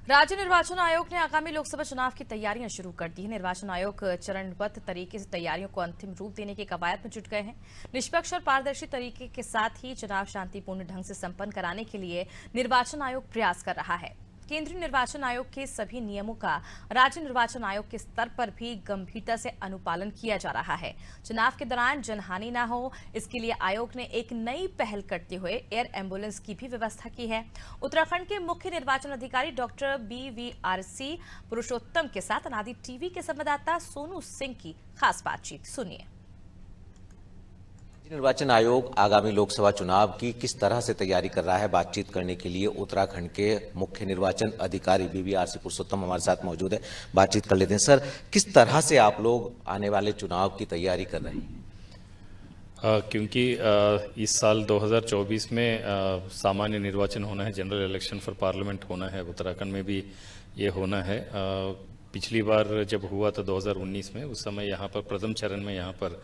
राज्य निर्वाचन आयोग ने आगामी लोकसभा चुनाव की तैयारियां शुरू कर दी है। निर्वाचन आयोग चरणबद्ध तरीके से तैयारियों को अंतिम रूप देने की कवायद में जुट गए हैं। निष्पक्ष और पारदर्शी तरीके के साथ ही चुनाव शांतिपूर्ण ढंग से संपन्न कराने के लिए निर्वाचन आयोग प्रयास कर रहा है। केंद्रीय निर्वाचन आयोग के सभी नियमों का राज्य निर्वाचन आयोग के स्तर पर भी गंभीरता से अनुपालन किया जा रहा है। चुनाव के दौरान जनहानि न हो, इसके लिए आयोग ने एक नई पहल करते हुए एयर एम्बुलेंस की भी व्यवस्था की है। उत्तराखंड के मुख्य निर्वाचन अधिकारी डॉक्टर BVRC पुरुषोत्तम के साथ अनादि टीवी के संवाददाता सोनू सिंह की खास बातचीत सुनिए। निर्वाचन आयोग आगामी लोकसभा चुनाव की किस तरह से तैयारी कर रहा है, बातचीत करने के लिए उत्तराखंड के मुख्य निर्वाचन अधिकारी BVRC पुरुषोत्तम हमारे साथ मौजूद है। बातचीत कर लेते हैं। सर, किस तरह से आप लोग आने वाले चुनाव की तैयारी कर रहे हैं? क्योंकि इस साल 2024 में सामान्य निर्वाचन होना है, जनरल इलेक्शन फॉर पार्लियामेंट होना है, उत्तराखंड में भी ये होना है। पिछली बार जब हुआ था 2019 में, उस समय यहाँ पर प्रथम चरण में यहाँ पर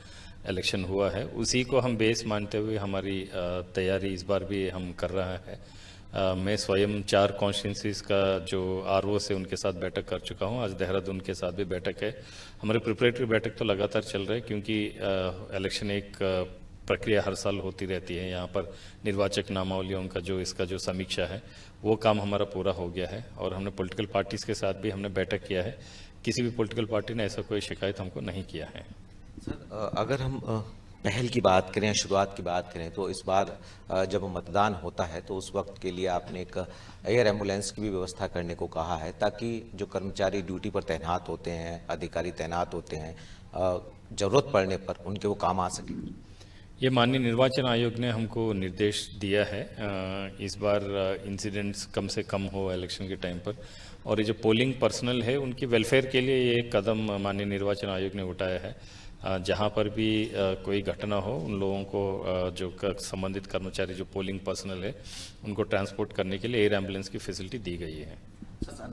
इलेक्शन हुआ है। उसी को हम बेस मानते हुए हमारी तैयारी इस बार भी हम कर रहा है। मैं स्वयं 4 कॉन्स्टिट्यूंसीज का जो RO से उनके साथ बैठक कर चुका हूं। आज देहरादून के साथ भी बैठक है। हमारी प्रिपरेटरी बैठक तो लगातार चल रहा है, क्योंकि इलेक्शन एक प्रक्रिया हर साल होती रहती है। यहाँ पर निर्वाचक नामावलियों का इसका जो समीक्षा है, वो काम हमारा पूरा हो गया है। और हमने पॉलिटिकल पार्टीज़ के साथ भी हमने बैठक किया है। किसी भी पॉलिटिकल पार्टी ने ऐसा कोई शिकायत हमको नहीं किया है। सर, अगर हम पहल की बात करें, शुरुआत की बात करें, तो इस बार जब मतदान होता है तो उस वक्त के लिए आपने एक एयर एम्बुलेंस की भी व्यवस्था करने को कहा है, ताकि जो कर्मचारी ड्यूटी पर तैनात होते हैं, अधिकारी तैनात होते हैं, जरूरत पड़ने पर उनके वो काम आ सके। ये माननीय निर्वाचन आयोग ने हमको निर्देश दिया है। इस बार इंसिडेंट्स कम से कम हो इलेक्शन के टाइम पर, और ये जो पोलिंग पर्सनल है उनकी वेलफेयर के लिए ये कदम माननीय निर्वाचन आयोग ने उठाया है। जहाँ पर भी कोई घटना हो, उन लोगों को जो संबंधित कर्मचारी जो पोलिंग पर्सनल है, उनको ट्रांसपोर्ट करने के लिए एयर एम्बुलेंस की फैसिलिटी दी गई है।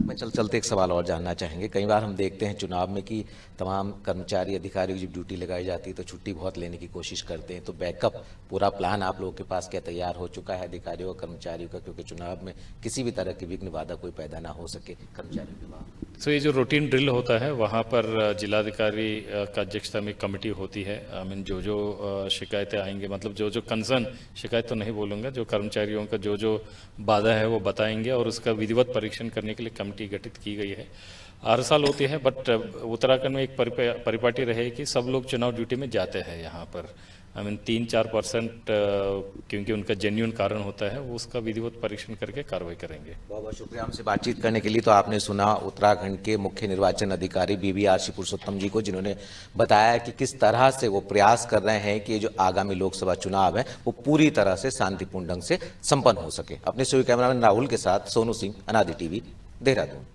मैं चलते एक सवाल और जानना चाहेंगे। कई बार हम देखते हैं चुनाव में कि तमाम कर्मचारी अधिकारियों की जब ड्यूटी लगाई जाती है तो छुट्टी बहुत लेने की कोशिश करते हैं। तो बैकअप पूरा प्लान आप लोगों के पास क्या तैयार हो चुका है अधिकारियों और कर्मचारियों का, क्योंकि चुनाव में किसी भी तरह की विघ्न बाधा कोई पैदा ना हो सके कर्मचारियों के बाद? सो ये जो रूटीन ड्रिल होता है, वहाँ पर जिलाधिकारी का अध्यक्षता में कमेटी होती है। आई मीन जो शिकायतें आएंगे, मतलब जो कंसर्न, शिकायत तो नहीं बोलूँगा, जो कर्मचारियों का जो बाधा है वो बताएंगे, और उसका विधिवत परीक्षण करने के लिए कमेटी गठित की गई है। हर साल होती है, बट उत्तराखंड में एक परिपाटी रहे कि सब लोग चुनाव ड्यूटी में जाते हैं यहाँ पर। आई मीन 3-4% क्योंकि उनका जेन्युइन कारण होता है, वो उसका विधिवत परीक्षण करके कार्रवाई करेंगे। बहुत बहुत शुक्रिया हमसे बातचीत करने के लिए। तो आपने सुना उत्तराखंड के मुख्य निर्वाचन अधिकारी BVRC पुरुषोत्तम जी को, जिन्होंने बताया कि किस तरह से वो प्रयास कर रहे हैं कि जो आगामी लोकसभा चुनाव है वो पूरी तरह से शांतिपूर्ण ढंग से संपन्न हो सके। अपने स्टूडियो कैमरामैन राहुल के साथ सोनू सिंह, अनादि टीवी, देहरादून।